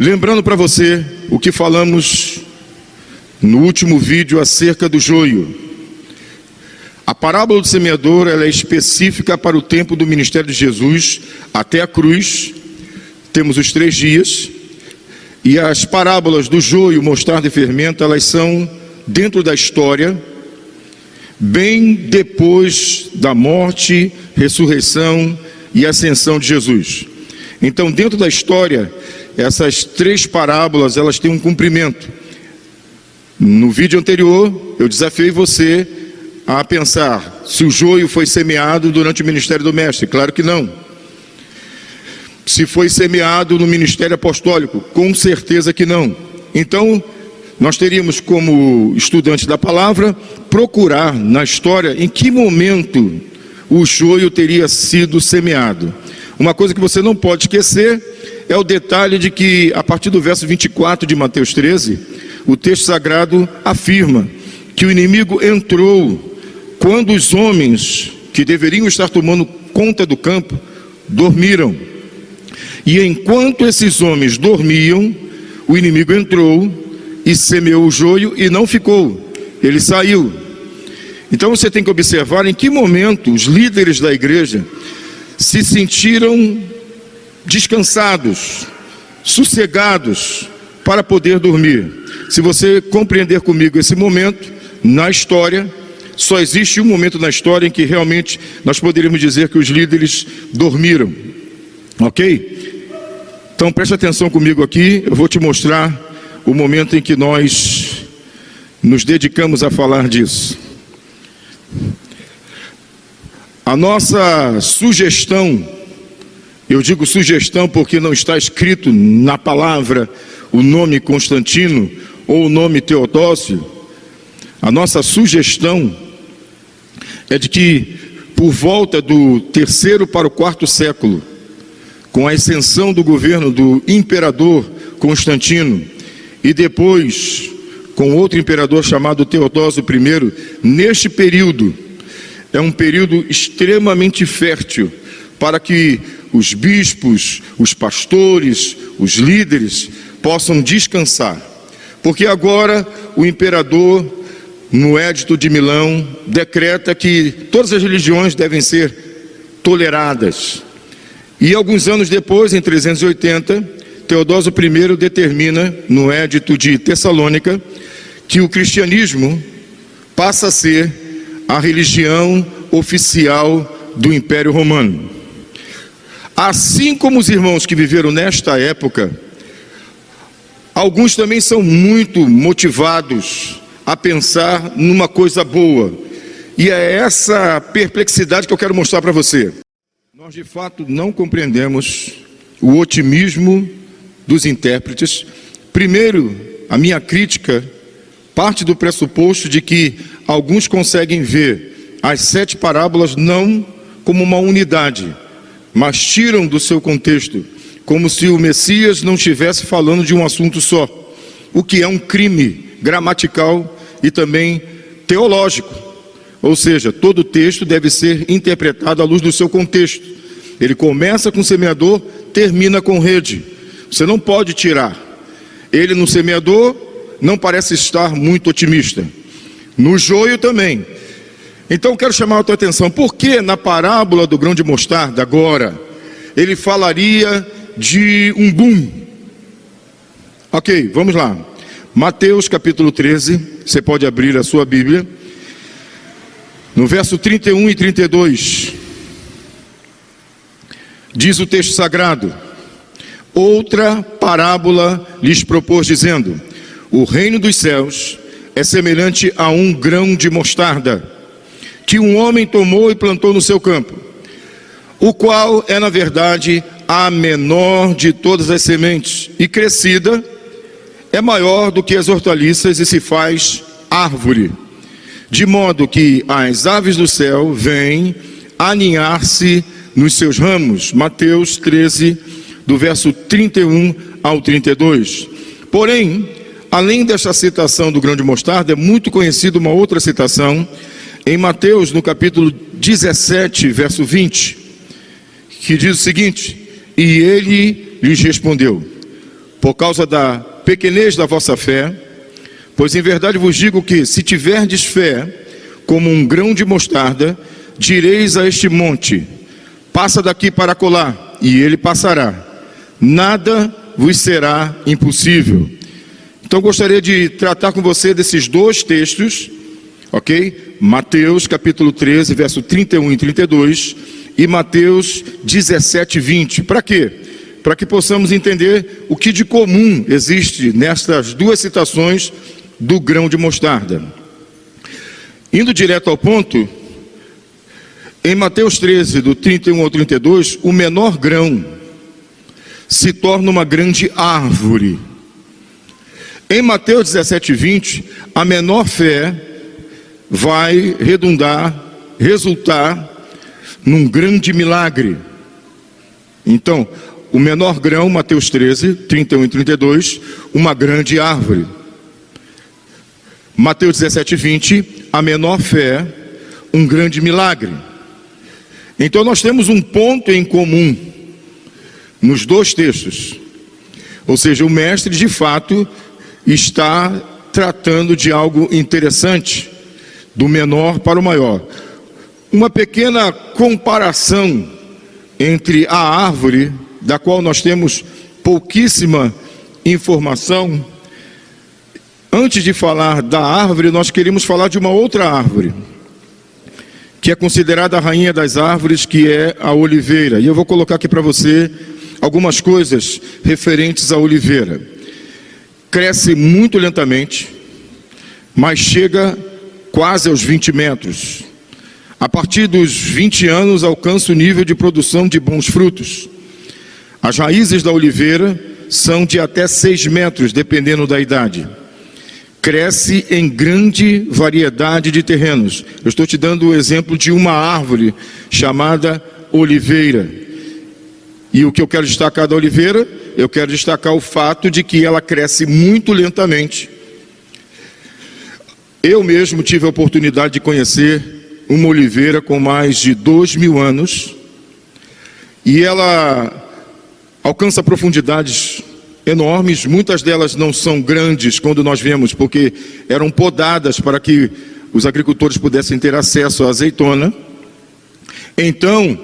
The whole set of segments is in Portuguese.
Lembrando para você o que falamos no último vídeo acerca do joio. A parábola do semeador ela é específica para o tempo do ministério de Jesus até a cruz. Temos os 3 dias. E as parábolas do joio, mostarda e fermento, elas são dentro da história, bem depois da morte, ressurreição e ascensão de Jesus. Então, dentro da história, essas 3 parábolas, elas têm um cumprimento. No vídeo anterior, eu desafiei você a pensar se o joio foi semeado durante o ministério do mestre. Claro que não. Se foi semeado no ministério apostólico, com certeza que não. Então, nós teríamos como estudantes da palavra procurar na história em que momento o joio teria sido semeado. Uma coisa que você não pode esquecer é o detalhe de que, a partir do verso 24 de Mateus 13, o texto sagrado afirma que o inimigo entrou quando os homens que deveriam estar tomando conta do campo dormiram. E enquanto esses homens dormiam, o inimigo entrou e semeou o joio e não ficou, ele saiu. Então você tem que observar em que momento os líderes da igreja se sentiram descansados, sossegados para poder dormir. Se você compreender comigo esse momento na história, só existe um momento na história em que realmente nós poderíamos dizer que os líderes dormiram. Ok? Então preste atenção comigo aqui, eu vou te mostrar o momento em que nós nos dedicamos a falar disso. A nossa sugestão, eu digo sugestão porque não está escrito na palavra o nome Constantino ou o nome Teodósio. A nossa sugestão é de que por volta do 3º para o 4º século, com a ascensão do governo do imperador Constantino e depois com outro imperador chamado Teodósio I, neste período, é um período extremamente fértil para que os bispos, os pastores, os líderes possam descansar. Porque agora o imperador, no Edito de Milão, decreta que todas as religiões devem ser toleradas. E alguns anos depois, em 380, Teodósio I determina, no Edito de Tessalônica, que o cristianismo passa a ser a religião oficial do Império Romano. Assim como os irmãos que viveram nesta época, alguns também são muito motivados a pensar numa coisa boa. E é essa perplexidade que eu quero mostrar para você. Nós de fato não compreendemos o otimismo dos intérpretes. Primeiro, a minha crítica parte do pressuposto de que alguns conseguem ver as 7 parábolas não como uma unidade, mas tiram do seu contexto, como se o Messias não estivesse falando de um assunto só, o que é um crime gramatical e também teológico. Ou seja, todo texto deve ser interpretado à luz do seu contexto. Ele começa com semeador, termina com rede. Você não pode tirar. Ele no semeador não parece estar muito otimista. No joio também. Então quero chamar a tua atenção. Por que na parábola do grão de mostarda agora ele falaria de um boom? Ok, vamos lá. Mateus capítulo 13, você pode abrir a sua Bíblia. No verso 31 e 32, diz o texto sagrado: outra parábola lhes propôs, dizendo: o reino dos céus é semelhante a um grão de mostarda, que um homem tomou e plantou no seu campo, o qual é, na verdade, a menor de todas as sementes, e crescida, é maior do que as hortaliças e se faz árvore, de modo que as aves do céu vêm aninhar-se nos seus ramos. Mateus 13, do verso 31 ao 32. Porém, além desta citação do grão de mostarda, é muito conhecida uma outra citação, em Mateus, no capítulo 17, verso 20, que diz o seguinte: e ele lhes respondeu: por causa da pequenez da vossa fé, pois em verdade vos digo que, se tiverdes fé como um grão de mostarda, direis a este monte: passa daqui para acolá, e ele passará. Nada vos será impossível. Então gostaria de tratar com você desses dois textos, ok? Mateus capítulo 13, verso 31 e 32, e Mateus 17, 20. Para quê? Para que possamos entender o que de comum existe nestas duas citações do grão de mostarda. Indo direto ao ponto, em Mateus 13, do 31 ao 32, o menor grão se torna uma grande árvore. Em Mateus 17, 20, a menor fé vai resultar num grande milagre. Então, o menor grão, Mateus 13, 31 e 32, uma grande árvore. Mateus 17, 20, a menor fé, um grande milagre. Então nós temos um ponto em comum nos dois textos. Ou seja, o mestre de fato está tratando de algo interessante, do menor para o maior. Uma pequena comparação entre a árvore, da qual nós temos pouquíssima informação. Antes de falar da árvore, nós queremos falar de uma outra árvore, que é considerada a rainha das árvores, que é a oliveira. E eu vou colocar aqui para você algumas coisas referentes à oliveira. Cresce muito lentamente, mas chega quase aos 20 metros. A partir dos 20 anos alcança o nível de produção de bons frutos. As raízes da oliveira são de até 6 metros, dependendo da idade. Cresce em grande variedade de terrenos. Eu estou te dando o exemplo de uma árvore chamada oliveira. E o que eu quero destacar da oliveira? Eu quero destacar o fato de que ela cresce muito lentamente. Eu mesmo tive a oportunidade de conhecer uma oliveira com mais de 2.000 anos. E ela alcança profundidades enormes. Muitas delas não são grandes quando nós vemos, porque eram podadas para que os agricultores pudessem ter acesso à azeitona. Então,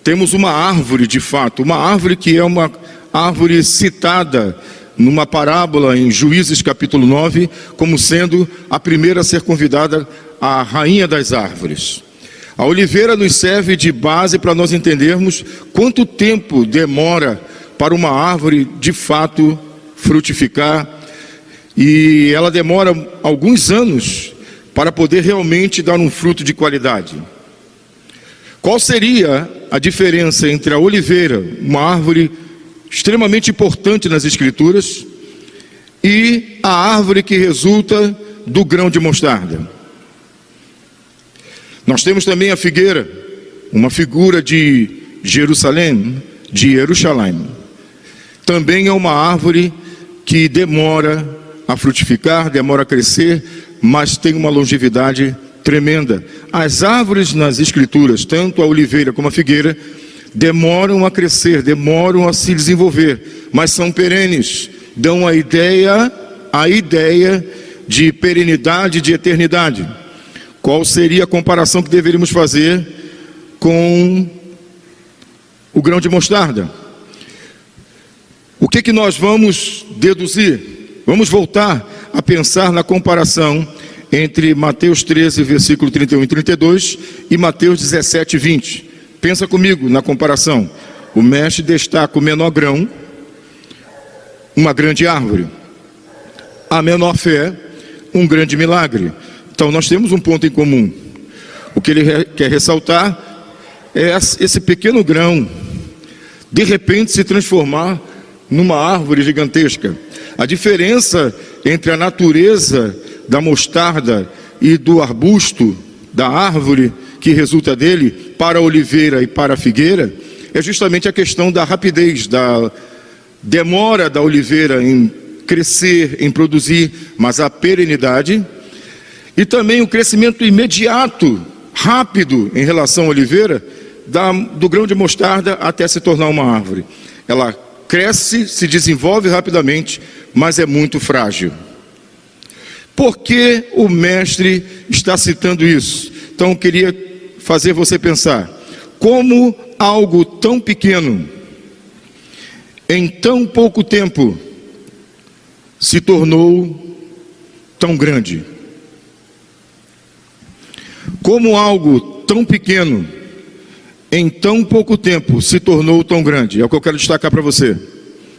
temos uma árvore de fato, uma árvore que é uma árvore citada numa parábola em Juízes capítulo 9, como sendo a primeira a ser convidada a rainha das árvores. A oliveira nos serve de base para nós entendermos quanto tempo demora para uma árvore de fato frutificar, e ela demora alguns anos para poder realmente dar um fruto de qualidade. Qual seria a diferença entre a oliveira, uma árvore extremamente importante nas Escrituras, e a árvore que resulta do grão de mostarda? Nós temos também a figueira, uma figura de Jerusalém, Também é uma árvore que demora a frutificar, demora a crescer, mas tem uma longevidade tremenda. As árvores nas Escrituras, tanto a oliveira como a figueira, demoram a crescer, demoram a se desenvolver, mas são perenes, dão a ideia de perenidade, de eternidade. Qual seria a comparação que deveríamos fazer com o grão de mostarda? O que nós vamos deduzir? Vamos voltar a pensar na comparação entre Mateus 13, versículo 31 e 32 e Mateus 17, 20. Pensa comigo na comparação. O mestre destaca o menor grão, uma grande árvore. A menor fé, um grande milagre. Então nós temos um ponto em comum. O que ele quer ressaltar é esse pequeno grão, de repente se transformar numa árvore gigantesca. A diferença entre a natureza da mostarda e do arbusto, da árvore que resulta dele, para a oliveira e para a figueira, é justamente a questão da rapidez, da demora da oliveira em crescer, em produzir, mas a perenidade, e também o crescimento imediato, rápido em relação à oliveira, do grão de mostarda até se tornar uma árvore. Ela cresce, se desenvolve rapidamente, mas é muito frágil. Por que o mestre está citando isso? Então eu queria fazer você pensar, como algo tão pequeno, em tão pouco tempo, se tornou tão grande. Como algo tão pequeno, em tão pouco tempo, se tornou tão grande. É o que eu quero destacar para você,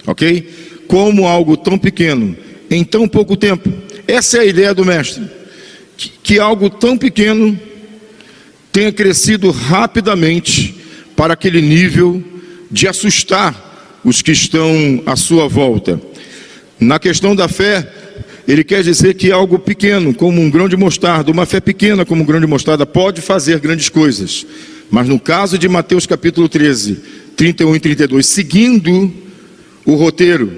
ok? Como algo tão pequeno, em tão pouco tempo. Essa é a ideia do mestre, que algo tão pequeno tenha crescido rapidamente para aquele nível de assustar os que estão à sua volta. Na questão da fé, ele quer dizer que algo pequeno, como um grão de mostarda, uma fé pequena como um grão de mostarda, pode fazer grandes coisas. Mas no caso de Mateus capítulo 13, 31 e 32, seguindo o roteiro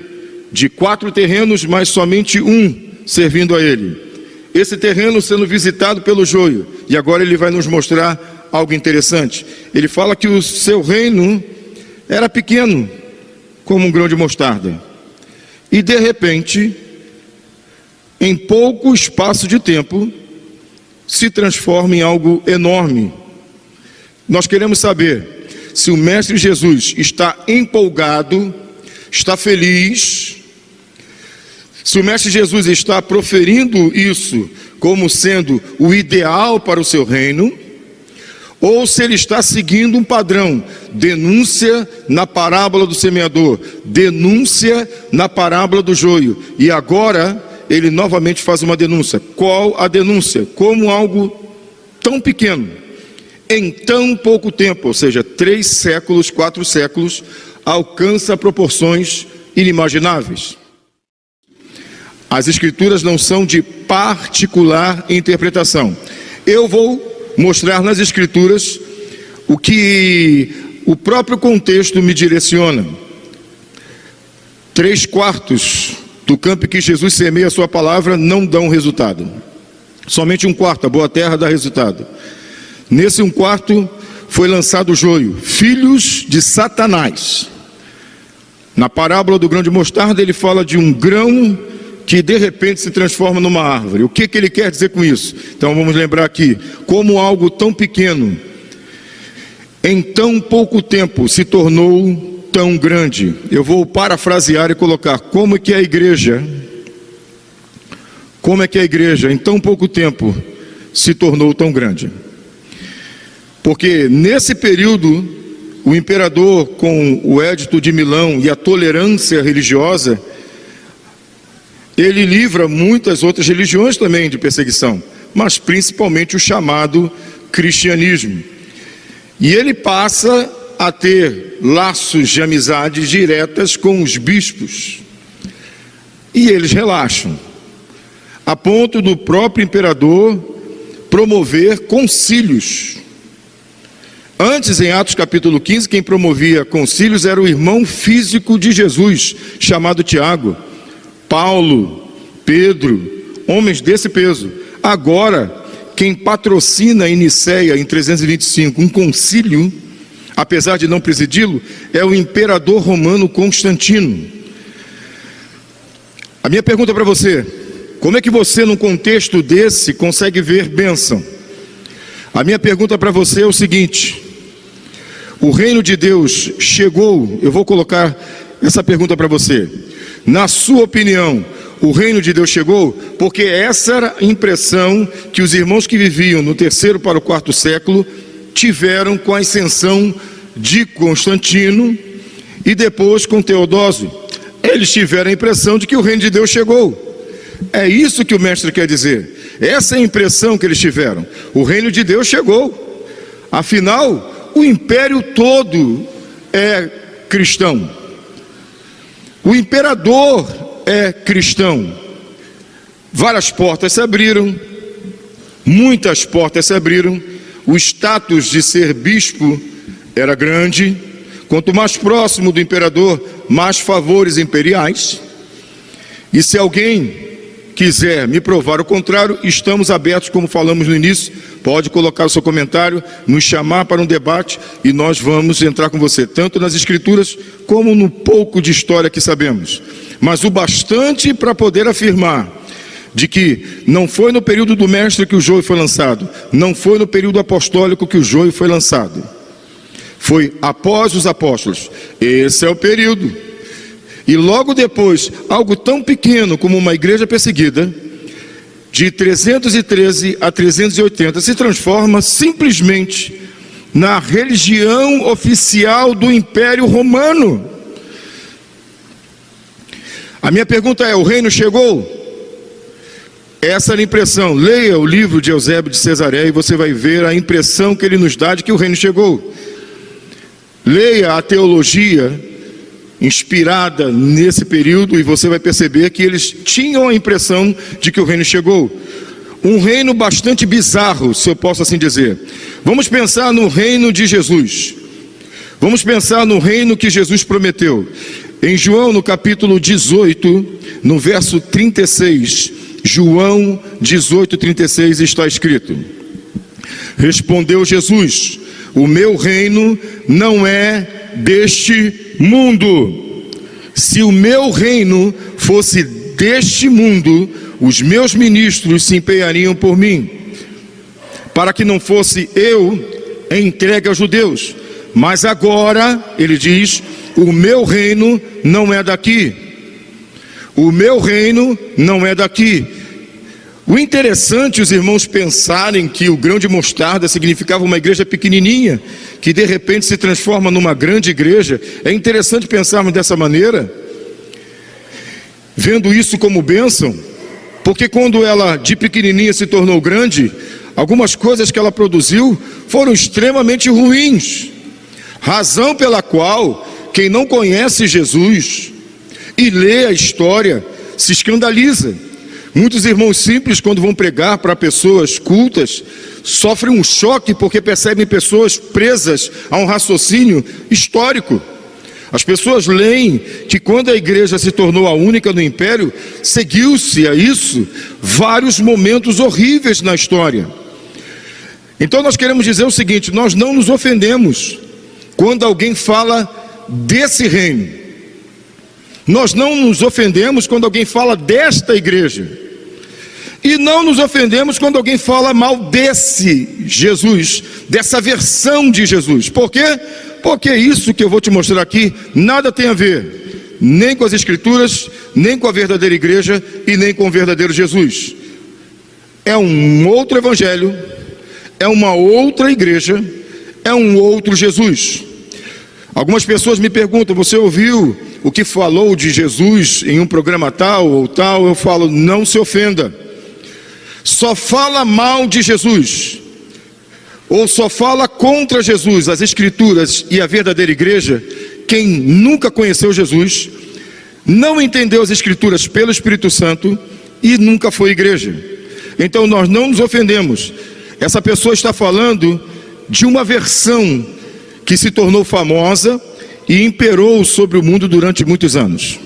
de 4 terrenos, mas somente um servindo a ele. Esse terreno sendo visitado pelo joio. E agora ele vai nos mostrar algo interessante. Ele fala que o seu reino era pequeno, como um grão de mostarda. E de repente, em pouco espaço de tempo, se transforma em algo enorme. Nós queremos saber se o Mestre Jesus está empolgado, está feliz, se o Mestre Jesus está proferindo isso como sendo o ideal para o seu reino, ou se ele está seguindo um padrão, denúncia na parábola do semeador, denúncia na parábola do joio, e agora ele novamente faz uma denúncia. Qual a denúncia? Como algo tão pequeno, em tão pouco tempo, ou seja, 3 séculos, 4 séculos, alcança proporções inimagináveis. As escrituras não são de particular interpretação. Eu vou mostrar nas escrituras o que o próprio contexto me direciona. 3/4 do campo que Jesus semeia a sua palavra não dão resultado. Somente 1/4, a boa terra, dá resultado. Nesse 1/4 foi lançado o joio, filhos de Satanás. Na parábola do grão de mostarda ele fala de um grão que de repente se transforma numa árvore. O que ele quer dizer com isso? Então vamos lembrar aqui, como algo tão pequeno, em tão pouco tempo se tornou tão grande. Eu vou parafrasear e colocar, como é que a igreja em tão pouco tempo se tornou tão grande? Porque nesse período, o imperador, com o Edito de Milão e a tolerância religiosa, ele livra muitas outras religiões também de perseguição, mas principalmente o chamado cristianismo. E ele passa a ter laços de amizades diretas com os bispos. E eles relaxam, a ponto do próprio imperador promover concílios. Antes, em Atos capítulo 15, quem promovia concílios era o irmão físico de Jesus, chamado Tiago. Paulo, Pedro, homens desse peso. Agora, quem patrocina em Nicéia, em 325, um concílio, apesar de não presidi-lo, é o imperador romano Constantino. A minha pergunta para você, como é que você, num contexto desse, consegue ver bênção? A minha pergunta para você é o seguinte: o reino de Deus chegou? Eu vou colocar essa pergunta para você. Na sua opinião, o reino de Deus chegou? Porque essa era a impressão que os irmãos que viviam no 3º para o 4º século tiveram com a ascensão de Constantino e depois com Teodósio. Eles tiveram a impressão de que o reino de Deus chegou. É isso que o mestre quer dizer. Essa é a impressão que eles tiveram. O reino de Deus chegou. Afinal, o império todo é cristão. O imperador é cristão. Várias portas se abriram, muitas portas se abriram. O status de ser bispo era grande. Quanto mais próximo do imperador, mais favores imperiais. E se alguém quiser me provar o contrário, estamos abertos, como falamos no início. Pode colocar o seu comentário, nos chamar para um debate e nós vamos entrar com você, tanto nas Escrituras como no pouco de história que sabemos. Mas o bastante para poder afirmar de que não foi no período do mestre que o joio foi lançado, não foi no período apostólico que o joio foi lançado. Foi após os apóstolos. Esse é o período. E logo depois, algo tão pequeno como uma igreja perseguida, de 313 a 380, se transforma simplesmente na religião oficial do Império Romano. A minha pergunta é: o reino chegou? Essa era a impressão. Leia o livro de Eusébio de Cesareia e você vai ver a impressão que ele nos dá de que o reino chegou. Leia a teologia inspirada nesse período e você vai perceber que eles tinham a impressão de que o reino chegou. Um reino bastante bizarro, se eu posso assim dizer. Vamos pensar no reino de Jesus. Vamos pensar no reino que Jesus prometeu. Em João, no capítulo 18, no verso 36, João 18, 36, está escrito: respondeu Jesus: o meu reino não é deste mundo. Se o meu reino fosse deste mundo, os meus ministros se empenhariam por mim, para que não fosse eu entregue aos judeus. Mas agora, ele diz, o meu reino não é daqui. O meu reino não é daqui. O interessante, os irmãos pensarem que o grão de mostarda significava uma igreja pequenininha, que de repente se transforma numa grande igreja. É interessante pensarmos dessa maneira, vendo isso como bênção, porque quando ela de pequenininha se tornou grande, algumas coisas que ela produziu foram extremamente ruins, razão pela qual quem não conhece Jesus e lê a história se escandaliza. Muitos irmãos simples, quando vão pregar para pessoas cultas, sofrem um choque porque percebem pessoas presas a um raciocínio histórico. As pessoas leem que quando a igreja se tornou a única no império, seguiu-se a isso vários momentos horríveis na história. Então nós queremos dizer o seguinte: nós não nos ofendemos quando alguém fala desse reino. Nós não nos ofendemos quando alguém fala desta igreja. E não nos ofendemos quando alguém fala mal desse Jesus, dessa versão de Jesus. Por quê? Porque isso que eu vou te mostrar aqui nada tem a ver nem com as Escrituras, nem com a verdadeira igreja e nem com o verdadeiro Jesus. É um outro evangelho, é uma outra igreja, é um outro Jesus. Algumas pessoas me perguntam: você ouviu o que falou de Jesus em um programa tal ou tal? Eu falo: não se ofenda. Só fala mal de Jesus, ou só fala contra Jesus, as Escrituras e a verdadeira igreja, quem nunca conheceu Jesus, não entendeu as Escrituras pelo Espírito Santo e nunca foi igreja. Então nós não nos ofendemos. Essa pessoa está falando de uma versão que se tornou famosa e imperou sobre o mundo durante muitos anos.